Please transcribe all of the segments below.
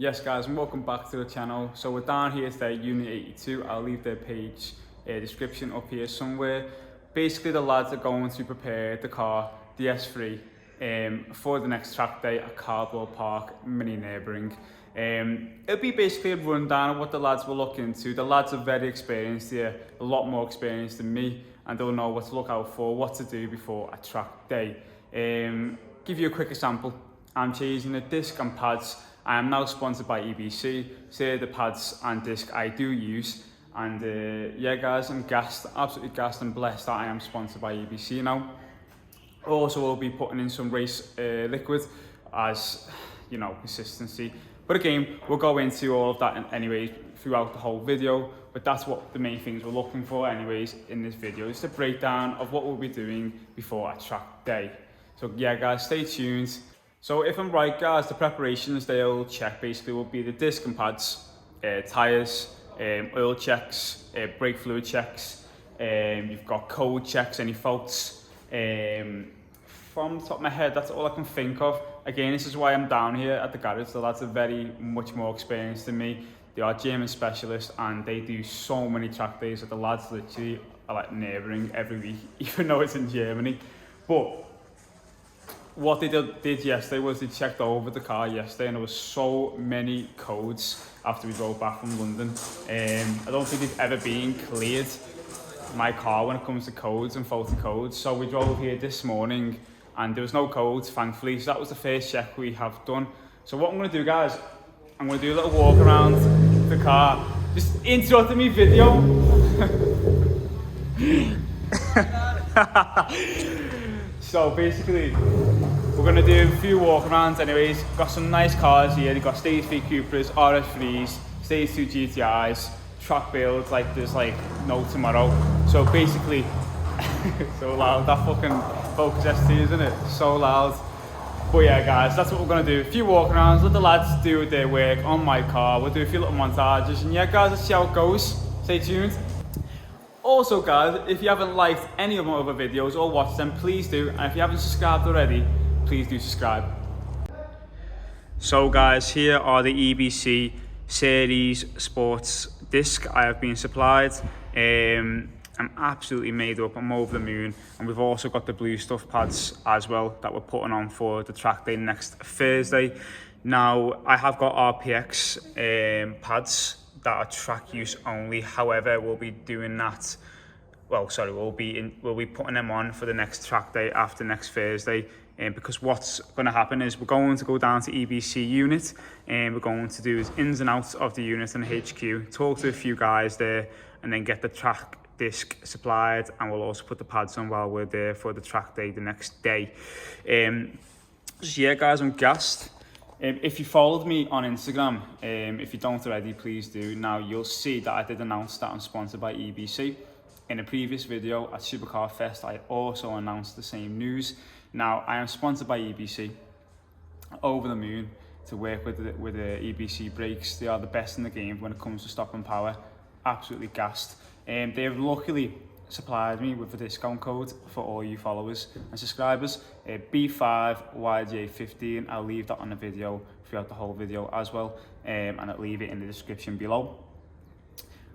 Yes guys, and welcome back to the channel. So we're down here today, Unit 82. I'll leave their page description up here somewhere. Basically the lads are going to prepare the car, the S3, for the next track day at Cadwell Park, Mini Neighbouring. It'll be basically a rundown of what the lads will look into. The lads are very experienced here, a lot more experienced than me, and they'll know what to look out for, what to do before a track day. Give you a quick example. I'm changing the disc and pads. I am now sponsored by EBC, so they're the pads and disc I do use. And yeah guys, I'm gassed, absolutely gassed and blessed that I am sponsored by EBC now. Also we'll be putting in some race liquid as, you know, consistency. But again, we'll go into all of that anyway throughout the whole video, but that's what the main things we're looking for anyways in this video. It's a breakdown of what we'll be doing before a track day. So yeah guys, stay tuned. So if I'm right guys, the preparations they'll check basically will be the disc and pads, tyres, oil checks, brake fluid checks, you've got code checks, any faults. From the top of my head, that's all I can think of. Again, this is why I'm down here at the garage. The lads are very much more experienced than me. They are German specialists and they do so many track days that the lads literally are like neighbouring every week, even though it's in Germany. But what they did yesterday was they checked over the car yesterday, and there was so many codes after we drove back from London. I don't think they've ever been cleared, my car, when it comes to codes and faulty codes. So we drove here this morning and there was no codes, thankfully. So that was the first check we have done. So what I'm going to do guys, I'm going to do a little walk around the car. Just interrupting me video. So basically, we're going to do a few walk arounds anyways. Got some nice cars here. You've got Stage 3 Cupras, RS3s, Stage 2 GTIs, track builds like there's like no tomorrow. So basically, so loud, that fucking Focus ST, isn't it? So loud. But yeah guys, that's what we're going to do. A few walk arounds, let the lads do their work on my car. We'll do a few little montages. And yeah guys, let's see how it goes. Stay tuned. Also guys, if you haven't liked any of my other videos or watched them, please do. And if you haven't subscribed already, please do subscribe. So guys, here are the EBC Series Sports disc I have been supplied. I'm absolutely made up, I'm over the moon. And we've also got the blue stuff pads as well that we're putting on for the track day next Thursday. Now, I have got RPX pads that are track use only. However, we'll be doing that. Well, sorry, we'll be putting them on for the next track day after next Thursday. Because what's going to happen is we're going to go down to EBC unit and we're going to do ins and outs of the unit and HQ, talk to a few guys there, and then get the track disc supplied, and we'll also put the pads on while we're there for the track day the next day. So yeah guys, I'm gassed. If you followed me on Instagram, if you don't already, please do. Now you'll see that I did announce that I'm sponsored by EBC. In a previous video at Supercar Fest, I also announced the same news. Now I am sponsored by EBC, over the moon to work with the EBC brakes. They are the best in the game when it comes to stopping power. Absolutely gassed. They have luckily supplied me with a discount code for all you followers and subscribers, B5YJ15. I'll leave that on the video throughout the whole video as well, and I'll leave it in the description below.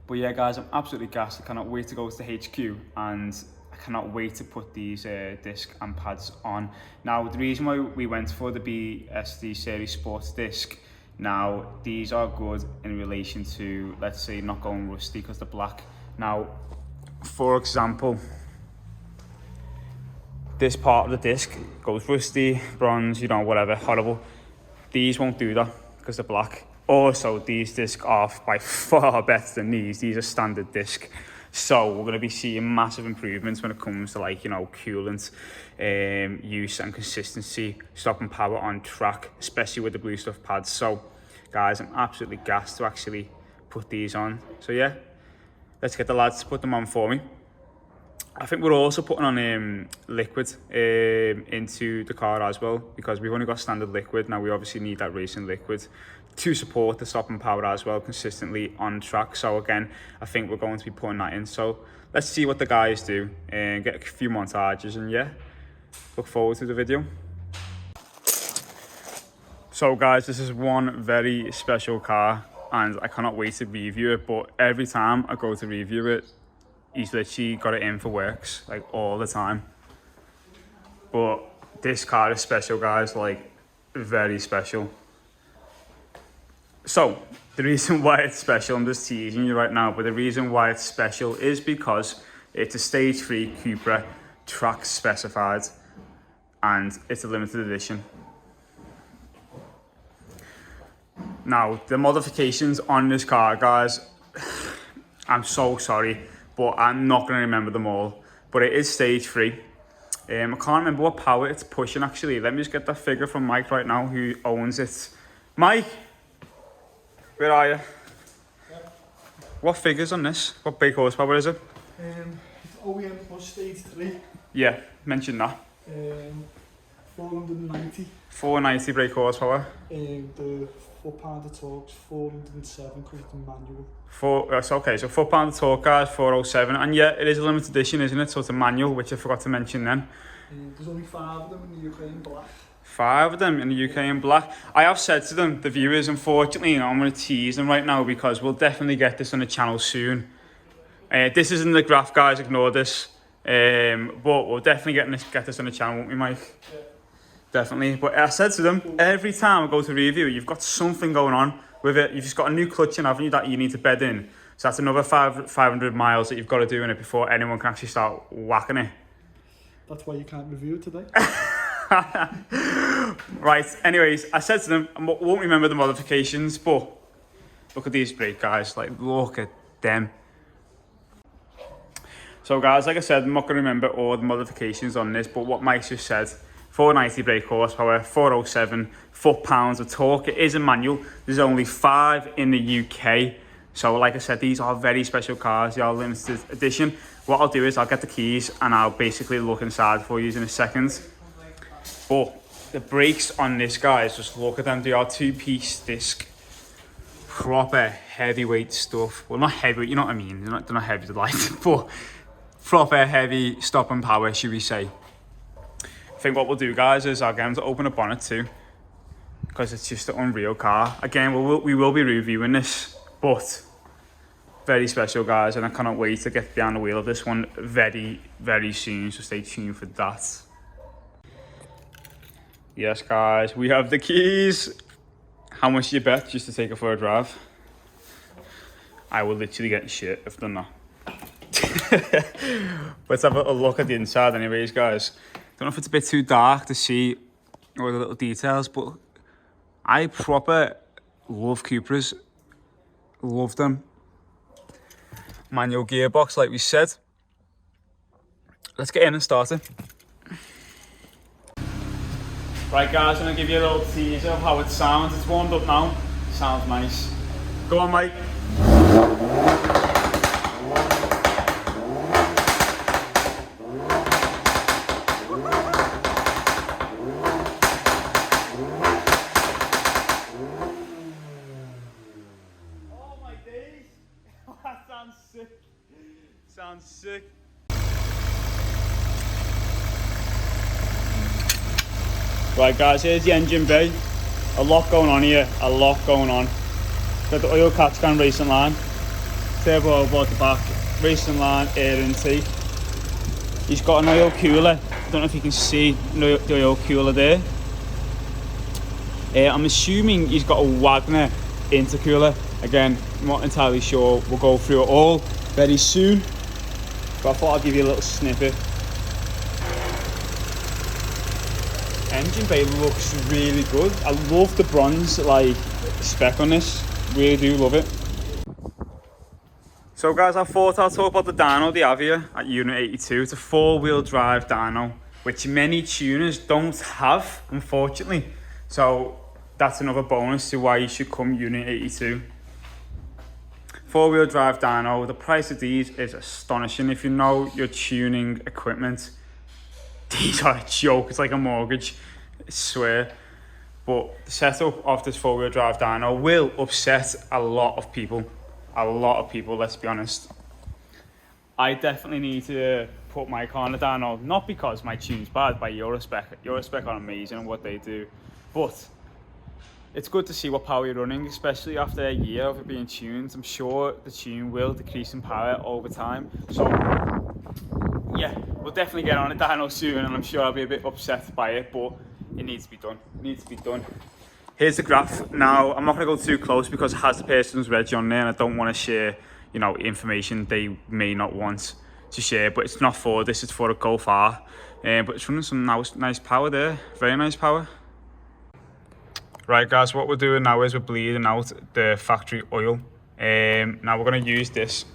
But yeah guys, I'm absolutely gassed. I cannot wait to go to the HQ, and I cannot wait to put these disc and pads on. Now the reason why we went for the BSD Series Sports disc, now these are good in relation to, let's say, not going rusty because they're black. Now, for example, this part of the disc goes rusty, bronze, you know, whatever, horrible. These won't do that because they're black. Also, these discs are by far better than these. These are standard disc. So we're going to be seeing massive improvements when it comes to, like, you know, coolant use and consistency, stopping power on track, especially with the blue stuff pads. So guys, I'm absolutely gassed to actually put these on. So yeah, let's get the lads to put them on for me. I think we're also putting on liquid into the car as well, because we've only got standard liquid. Now we obviously need that racing liquid to support the stopping power as well consistently on track. So again, I think we're going to be putting that in. So let's see what the guys do and get a few montages, and yeah, look forward to the video. So guys, this is one very special car and I cannot wait to review it, but every time I go to review it, he's literally got it in for works, like all the time. But this car is special, guys, like very special. So the reason why it's special, I'm just teasing you right now, but the reason why it's special is because it's a stage 3 Cupra, track specified, and it's a limited edition. Now, the modifications on this car, guys, I'm so sorry, but I'm not going to remember them all. But it is stage 3. I can't remember what power it's pushing, actually. Let me just get that figure from Mike right now, who owns it. Mike, where are you? Yep. What figures on this? What big horsepower is it? It's OEM plus stage 3. Yeah, mention that. 490. 490 brake horsepower. The foot-pound of torque's 407 because it's manual. That's okay, so foot-pound of torque, guys, 407. And yeah, it is a limited edition, isn't it? So it's a manual, which I forgot to mention then. There's only 5 of them in the UK in black. 5 of them in the UK in black. I have said to them, the viewers, unfortunately, you know, I'm going to tease them right now because we'll definitely get this on the channel soon. This isn't the graph, guys, ignore this. But we'll definitely get this on the channel, won't we, Mike? Yeah. Definitely. But I said to them, every time I go to review, you've got something going on with it. You've just got a new clutch in, haven't you, that you need to bed in. So that's another 500 miles that you've got to do in it before anyone can actually start whacking it. That's why you can't review it today. Right, anyways, I said to them, I won't remember the modifications, but look at these brake, guys. Like, look at them. So guys, like I said, I'm not going to remember all the modifications on this, but what Mike just said, 490 brake horsepower, 407 foot-pounds of torque. It is a manual. There's only 5 in the UK. So like I said, these are very special cars. They are limited edition. What I'll do is I'll get the keys and I'll basically look inside for you in a second. But the brakes on this, guys, just look at them. They are 2-piece disc. Proper heavyweight stuff. Well, not heavyweight, you know what I mean. They're not heavy to light, but proper heavy stopping power, should we say. I think what we'll do, guys, is I'll get them to open the bonnet too, because it's just an unreal car. Again, we will be reviewing this, but very special, guys, and I cannot wait to get behind the wheel of this one very, very soon, so stay tuned for that. Yes, guys, we have the keys. How much do you bet just to take it for a drive? I will literally get shit if I've done that. Let's have a look at the inside anyways, guys. Don't know if it's a bit too dark to see all the little details, but I proper love Cupras. Love them. Manual gearbox, like we said. Let's get in and start it. Right, guys, I'm going to give you a little teaser of how it sounds. It's warmed up now. Sounds nice. Go on, Mike. Sounds sick. Right, guys, here's the engine bay. A lot going on here, a lot going on. Got the oil catch can racing line, turbo over the back, racing line, air intake. He's got an oil cooler. I don't know if you can see the oil cooler there. I'm assuming he's got a Wagner intercooler. Again, I'm not entirely sure. We'll go through it all very soon. But I thought I'd give you a little snippet. Engine bay looks really good. I love the bronze spec on this. Really do love it. So guys, I thought I'll talk about the dyno they have here at Unit 82. It's a 4-wheel drive dyno, which many tuners don't have, unfortunately. So that's another bonus to why you should come Unit 82. 4-wheel drive dyno. The price of these is astonishing. If you know your tuning equipment, these are a joke. It's like a mortgage, I swear. But the setup of this 4-wheel drive dyno will upset a lot of people. A lot of people, let's be honest. I definitely need to put my car on the dyno, not because my tune's bad by Eurospec. Eurospec are amazing at what they do, but it's good to see what power you're running, especially after a year of it being tuned. I'm sure the tune will decrease in power over time. So yeah, we'll definitely get on a dyno soon, and I'm sure I'll be a bit upset by it, but it needs to be done. It needs to be done. Here's the graph. Now, I'm not going to go too close because it has the person's reg on there, and I don't want to share, you know, information they may not want to share, but it's not for this, it's for a Go Far. But it's running some nice power there, very nice power. Right guys, what we're doing now is we're bleeding out the factory oil. Now we're going to use this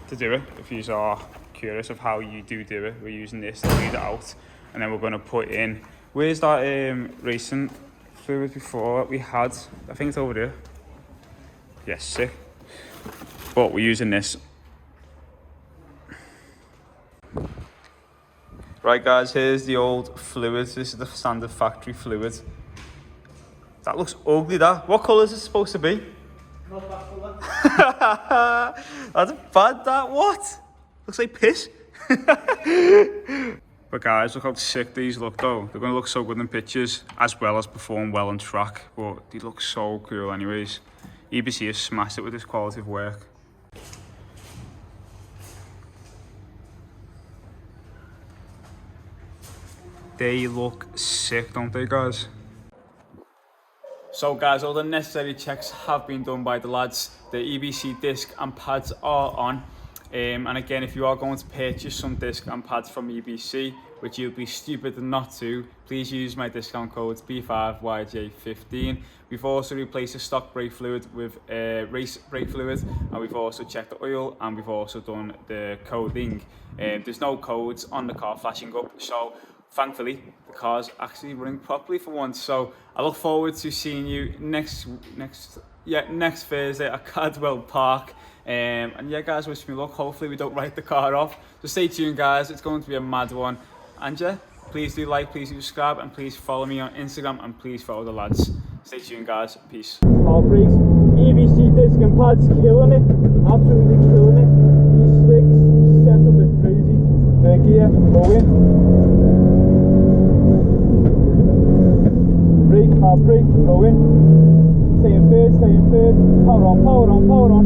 to do it. If you are curious of how you do it, we're using this to bleed it out, and then we're going to put in, where's that racing fluid before we had? I think it's over there. Yes, sick. But we're using this. Right guys, here's the old fluid. This is the standard factory fluid. That looks ugly, that. What colour is it supposed to be? Not that colour. That's bad, that. What? Looks like piss. But guys, look how sick these look though. They're going to look so good in pictures, as well as perform well on track. But they look so cool anyways. EBC has smashed it with this quality of work. They look sick, don't they guys? So guys, all the necessary checks have been done by the lads. The EBC disc and pads are on. And again, if you are going to purchase some disc and pads from EBC, which you'll be stupid not to, please use my discount code B5YJ15. We've also replaced the stock brake fluid with race brake fluid, and we've also checked the oil, and we've also done the coding. There's no codes on the car flashing up, so thankfully the car's actually running properly for once. So I look forward to seeing you next Thursday at Cadwell Park. And yeah guys, wish me luck. Hopefully we don't write the car off, so stay tuned guys, it's going to be a mad one. And yeah, please do like, please do subscribe, and please follow me on Instagram, and please follow the lads. Stay tuned guys, peace. All brakes, EBC disc and pads, killing it, absolutely killing it. These slicks, setup is crazy. Gear, go in. Brake, half brake, go in. Stay in third, power on, power on, power on.